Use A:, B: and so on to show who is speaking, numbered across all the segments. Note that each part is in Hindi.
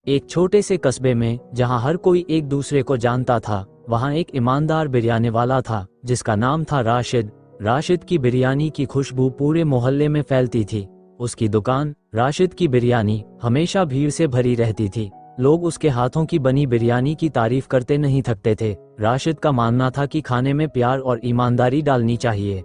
A: एक छोटे से कस्बे में जहां हर कोई एक दूसरे को जानता था, वहां एक ईमानदार बिरयानी वाला था जिसका नाम था राशिद। राशिद की बिरयानी की खुशबू पूरे मोहल्ले में फैलती थी। उसकी दुकान राशिद की बिरयानी हमेशा भीड़ से भरी रहती थी। लोग उसके हाथों की बनी बिरयानी की तारीफ करते नहीं थकते थे। राशिद का मानना था कि खाने में प्यार और ईमानदारी डालनी चाहिए।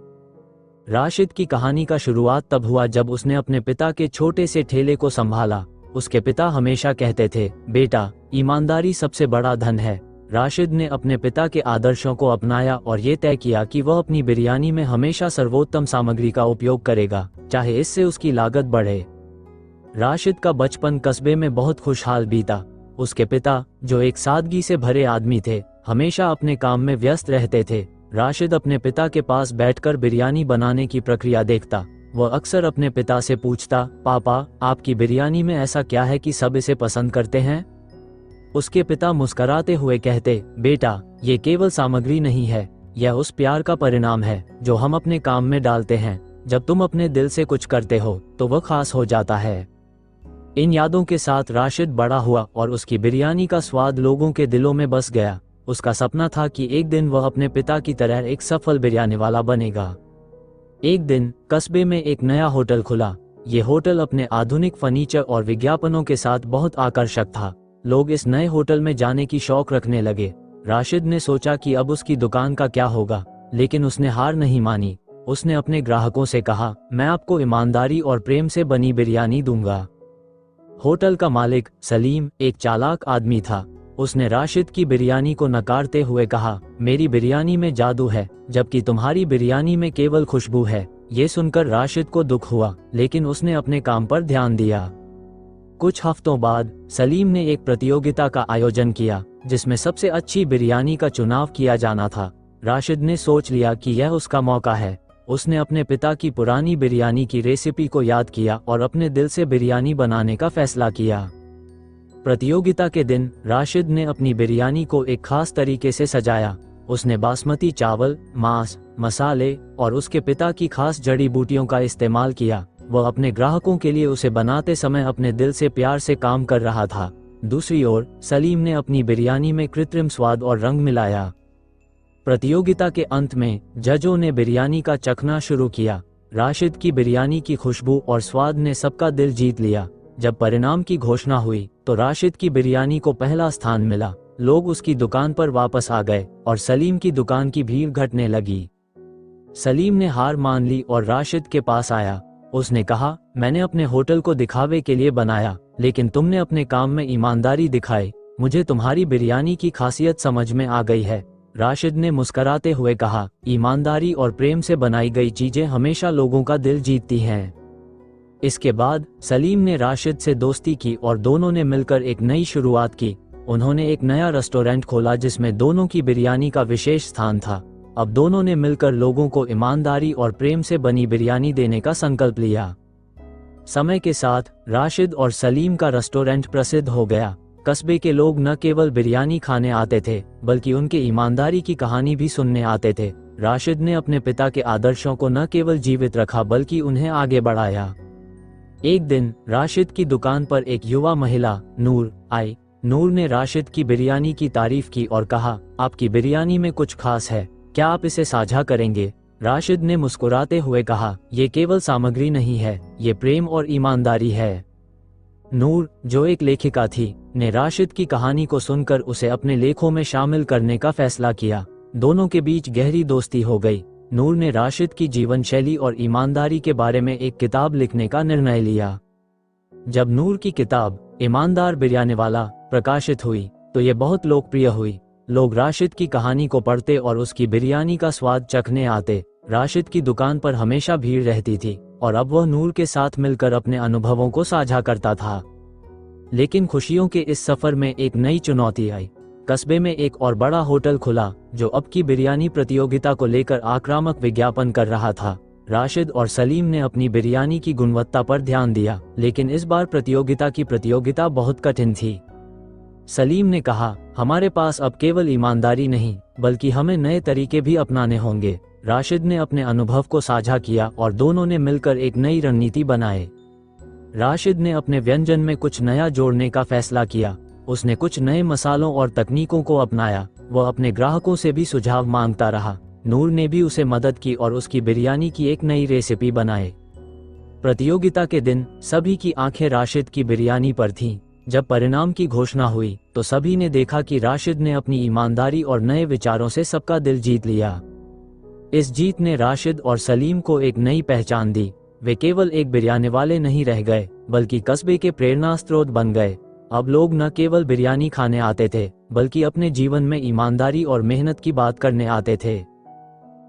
A: राशिद की कहानी का शुरुआत तब हुआ जब उसने अपने पिता के छोटे से ठेले को संभाला। उसके पिता हमेशा कहते थे, बेटा, ईमानदारी सबसे बड़ा धन है। राशिद ने अपने पिता के आदर्शों को अपनाया और ये तय किया कि वह अपनी बिरयानी में हमेशा सर्वोत्तम सामग्री का उपयोग करेगा, चाहे इससे उसकी लागत बढ़े। राशिद का बचपन कस्बे में बहुत खुशहाल बीता। उसके पिता, जो एक सादगी से भरे आदमी थे, हमेशा अपने काम में व्यस्त रहते थे। राशिद अपने पिता के पास बैठकर बिरयानी बनाने की प्रक्रिया देखता। वह अक्सर अपने पिता से पूछता, पापा, आपकी बिरयानी में ऐसा क्या है कि सब इसे पसंद करते हैं? उसके पिता मुस्कराते हुए कहते, बेटा, ये केवल सामग्री नहीं है, यह उस प्यार का परिणाम है जो हम अपने काम में डालते हैं। जब तुम अपने दिल से कुछ करते हो तो वह खास हो जाता है। इन यादों के साथ राशिद बड़ा हुआ और उसकी बिरयानी का स्वाद लोगों के दिलों में बस गया। उसका सपना था कि एक दिन वह अपने पिता की तरह एक सफल बिरयानी वाला बनेगा। एक दिन कस्बे में एक नया होटल खुला। ये होटल अपने आधुनिक फर्नीचर और विज्ञापनों के साथ बहुत आकर्षक था। लोग इस नए होटल में जाने की शौक रखने लगे। राशिद ने सोचा कि अब उसकी दुकान का क्या होगा, लेकिन उसने हार नहीं मानी। उसने अपने ग्राहकों से कहा, मैं आपको ईमानदारी और प्रेम से बनी बिरयानी दूंगा। होटल का मालिक सलीम एक चालाक आदमी था। उसने राशिद की बिरयानी को नकारते हुए कहा, मेरी बिरयानी में जादू है, जबकि तुम्हारी बिरयानी में केवल खुशबू है। ये सुनकर राशिद को दुख हुआ, लेकिन उसने अपने काम पर ध्यान दिया। कुछ हफ्तों बाद सलीम ने एक प्रतियोगिता का आयोजन किया जिसमें सबसे अच्छी बिरयानी का चुनाव किया जाना था। राशिद ने सोच लिया कि यह उसका मौका है। उसने अपने पिता की पुरानी बिरयानी की रेसिपी को याद किया और अपने दिल से बिरयानी बनाने का फैसला किया। प्रतियोगिता के दिन राशिद ने अपनी बिरयानी को एक खास तरीके से सजाया। उसने बासमती चावल, मांस, मसाले और उसके पिता की खास जड़ी बूटियों का इस्तेमाल किया। वह अपने ग्राहकों के लिए उसे बनाते समय अपने दिल से प्यार से काम कर रहा था। दूसरी ओर सलीम ने अपनी बिरयानी में कृत्रिम स्वाद और रंग मिलाया। प्रतियोगिता के अंत में जजों ने बिरयानी का चखना शुरू किया। राशिद की बिरयानी की खुशबू और स्वाद ने सबका दिल जीत लिया। जब परिणाम की घोषणा हुई तो राशिद की बिरयानी को पहला स्थान मिला। लोग उसकी दुकान पर वापस आ गए और सलीम की दुकान की भीड़ घटने लगी। सलीम ने हार मान ली और राशिद के पास आया। उसने कहा, मैंने अपने होटल को दिखावे के लिए बनाया, लेकिन तुमने अपने काम में ईमानदारी दिखाई। मुझे तुम्हारी बिरयानी की खासियत समझ में आ गई है। राशिद ने मुस्कराते हुए कहा, ईमानदारी और प्रेम से बनाई गई चीजें हमेशा लोगों का दिल जीतती हैं। इसके बाद सलीम ने राशिद से दोस्ती की और दोनों ने मिलकर एक नई शुरुआत की। उन्होंने एक नया रेस्टोरेंट खोला जिसमें दोनों की बिरयानी का विशेष स्थान था। अब दोनों ने मिलकर लोगों को ईमानदारी और प्रेम से बनी बिरयानी देने का संकल्प लिया। समय के साथ राशिद और सलीम का रेस्टोरेंट प्रसिद्ध हो गया। कस्बे के लोग न केवल बिरयानी खाने आते थे, बल्कि उनके ईमानदारी की कहानी भी सुनने आते थे। राशिद ने अपने पिता के आदर्शों को न केवल जीवित रखा बल्कि उन्हें आगे बढ़ाया। एक दिन राशिद की दुकान पर एक युवा महिला नूर आई। नूर ने राशिद की बिरयानी की तारीफ की और कहा, आपकी बिरयानी में कुछ खास है, क्या आप इसे साझा करेंगे? राशिद ने मुस्कुराते हुए कहा, ये केवल सामग्री नहीं है, ये प्रेम और ईमानदारी है। नूर, जो एक लेखिका थी, ने राशिद की कहानी को सुनकर उसे अपने लेखों में शामिल करने का फैसला किया। दोनों के बीच गहरी दोस्ती हो गई। नूर ने राशिद की जीवन शैली और ईमानदारी के बारे में एक किताब लिखने का निर्णय लिया। जब नूर की किताब ईमानदार बिरयानी वाला प्रकाशित हुई तो ये बहुत लोकप्रिय हुई। लोग राशिद की कहानी को पढ़ते और उसकी बिरयानी का स्वाद चखने आते। राशिद की दुकान पर हमेशा भीड़ रहती थी और अब वह नूर के साथ मिलकर अपने अनुभवों को साझा करता था। लेकिन खुशियों के इस सफर में एक नई चुनौती आई। कस्बे में एक और बड़ा होटल खुला जो अब की बिरयानी प्रतियोगिता को लेकर आक्रामक विज्ञापन कर रहा था। राशिद और सलीम ने अपनी बिरयानी की गुणवत्ता पर ध्यान दिया, लेकिन इस बार प्रतियोगिता बहुत कठिन थी। सलीम ने कहा, हमारे पास अब केवल ईमानदारी नहीं बल्कि हमें नए तरीके भी अपनाने होंगे। राशिद ने अपने अनुभव को साझा किया और दोनों ने मिलकर एक नई रणनीति बनाए। राशिद ने अपने व्यंजन में कुछ नया जोड़ने का फैसला किया। उसने कुछ नए मसालों और तकनीकों को अपनाया। वह अपने ग्राहकों से भी सुझाव मांगता रहा। नूर ने भी उसे मदद की और उसकी बिरयानी की एक नई रेसिपी बनाए। प्रतियोगिता के दिन सभी की आंखें राशिद की बिरयानी पर थीं। जब परिणाम की घोषणा हुई तो सभी ने देखा कि राशिद ने अपनी ईमानदारी और नए विचारों से सबका दिल जीत लिया। इस जीत ने राशिद और सलीम को एक नई पहचान दी। वे केवल एक बिरयानी वाले नहीं रह गए, बल्कि कस्बे के प्रेरणा स्रोत बन गए। अब लोग न केवल बिरयानी खाने आते थे, बल्कि अपने जीवन में ईमानदारी और मेहनत की बात करने आते थे।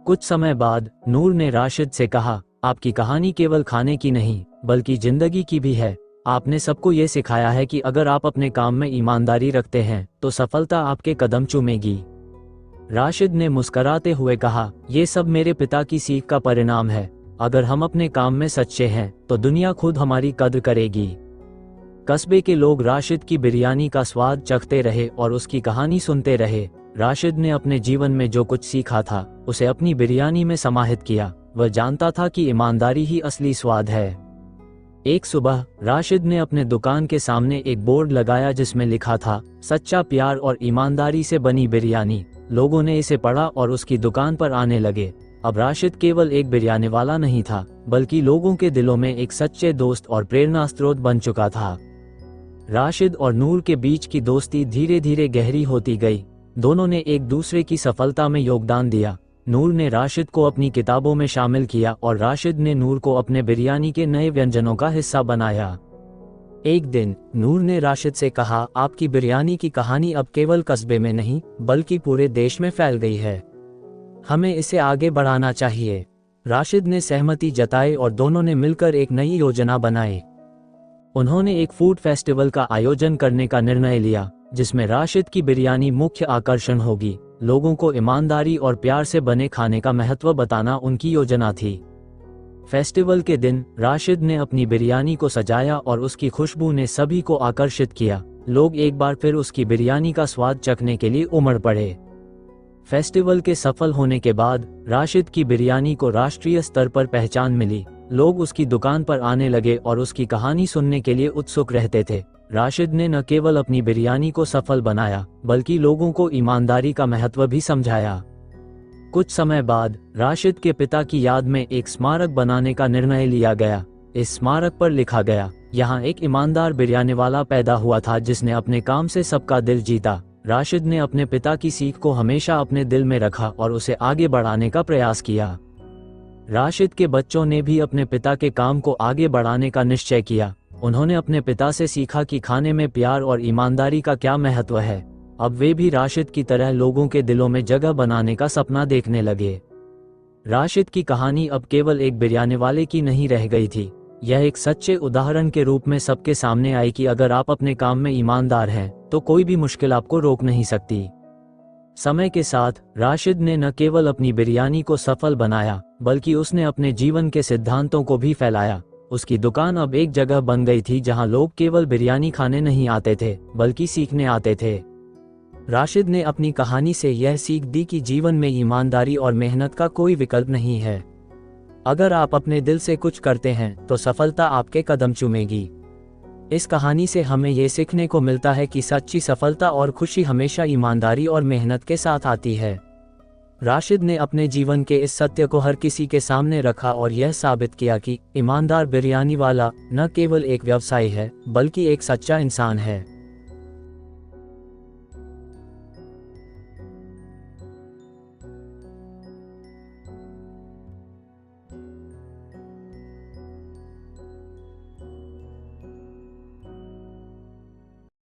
A: कुछ समय बाद नूर ने राशिद से कहा, आपकी कहानी केवल खाने की नहीं, बल्कि जिंदगी की भी है। आपने सबको ये सिखाया है कि अगर आप अपने काम में ईमानदारी रखते हैं तो सफलता आपके कदम चूमेगी। राशिद ने मुस्कुराते हुए कहा, ये सब मेरे पिता की सीख का परिणाम है। अगर हम अपने काम में सच्चे हैं तो दुनिया खुद हमारी कद्र करेगी। कस्बे के लोग राशिद की बिरयानी का स्वाद चखते रहे और उसकी कहानी सुनते रहे। राशिद ने अपने जीवन में जो कुछ सीखा था उसे अपनी बिरयानी में समाहित किया। वह जानता था कि ईमानदारी ही असली स्वाद है। एक सुबह राशिद ने अपने दुकान के सामने एक बोर्ड लगाया जिसमें लिखा था, सच्चा प्यार और ईमानदारी से बनी बिरयानी। लोगों ने इसे पढ़ा और उसकी दुकान पर आने लगे। अब राशिद केवल एक बिरयानी वाला नहीं था, बल्कि लोगों के दिलों में एक सच्चे दोस्त और प्रेरणा स्रोत बन चुका था। राशिद और नूर के बीच की दोस्ती धीरे धीरे गहरी होती गई। दोनों ने एक दूसरे की सफलता में योगदान दिया। नूर ने राशिद को अपनी किताबों में शामिल किया और राशिद ने नूर को अपने बिरयानी के नए व्यंजनों का हिस्सा बनाया। एक दिन नूर ने राशिद से कहा, आपकी बिरयानी की कहानी अब केवल कस्बे में नहीं, बल्कि पूरे देश में फैल गई है। हमें इसे आगे बढ़ाना चाहिए। राशिद ने सहमति जताई और दोनों ने मिलकर एक नई योजना बनाई। उन्होंने एक फूड फेस्टिवल का आयोजन करने का निर्णय लिया, जिसमें राशिद की बिरयानी मुख्य आकर्षण होगी। लोगों को ईमानदारी और प्यार से बने खाने का महत्व बताना उनकी योजना थी। फेस्टिवल के दिन राशिद ने अपनी बिरयानी को सजाया और उसकी खुशबू ने सभी को आकर्षित किया। लोग एक बार फिर उसकी बिरयानी का स्वाद चखने के लिए उमड़ पड़े। फेस्टिवल के सफल होने के बाद राशिद की बिरयानी को राष्ट्रीय स्तर पर पहचान मिली। लोग उसकी दुकान पर आने लगे और उसकी कहानी सुनने के लिए उत्सुक रहते थे। राशिद ने न केवल अपनी बिरयानी को सफल बनाया, बल्कि लोगों को ईमानदारी का महत्व भी समझाया। कुछ समय बाद राशिद के पिता की याद में एक स्मारक बनाने का निर्णय लिया गया। इस स्मारक पर लिखा गया, यहाँ एक ईमानदार बिरयानी वाला पैदा हुआ था जिसने अपने काम से सबका दिल जीता। राशिद ने अपने पिता की सीख को हमेशा अपने दिल में रखा और उसे आगे बढ़ाने का प्रयास किया। राशिद के बच्चों ने भी अपने पिता के काम को आगे बढ़ाने का निश्चय किया। उन्होंने अपने पिता से सीखा कि खाने में प्यार और ईमानदारी का क्या महत्व है। अब वे भी राशिद की तरह लोगों के दिलों में जगह बनाने का सपना देखने लगे। राशिद की कहानी अब केवल एक बिरयानी वाले की नहीं रह गई थी। यह एक सच्चे उदाहरण के रूप में सबके सामने आई कि अगर आप अपने काम में ईमानदार हैं, तो कोई भी मुश्किल आपको रोक नहीं सकती। समय के साथ राशिद ने न केवल अपनी बिरयानी को सफल बनाया, बल्कि उसने अपने जीवन के सिद्धांतों को भी फैलाया। उसकी दुकान अब एक जगह बन गई थी जहां लोग केवल बिरयानी खाने नहीं आते थे, बल्कि सीखने आते थे। राशिद ने अपनी कहानी से यह सीख दी कि जीवन में ईमानदारी और मेहनत का कोई विकल्प नहीं है। अगर आप अपने दिल से कुछ करते हैं तो सफलता आपके कदम चूमेगी। इस कहानी से हमें ये सीखने को मिलता है कि सच्ची सफलता और खुशी हमेशा ईमानदारी और मेहनत के साथ आती है। राशिद ने अपने जीवन के इस सत्य को हर किसी के सामने रखा और यह साबित किया कि ईमानदार बिरयानी वाला न केवल एक व्यवसाय है, बल्कि एक सच्चा इंसान है।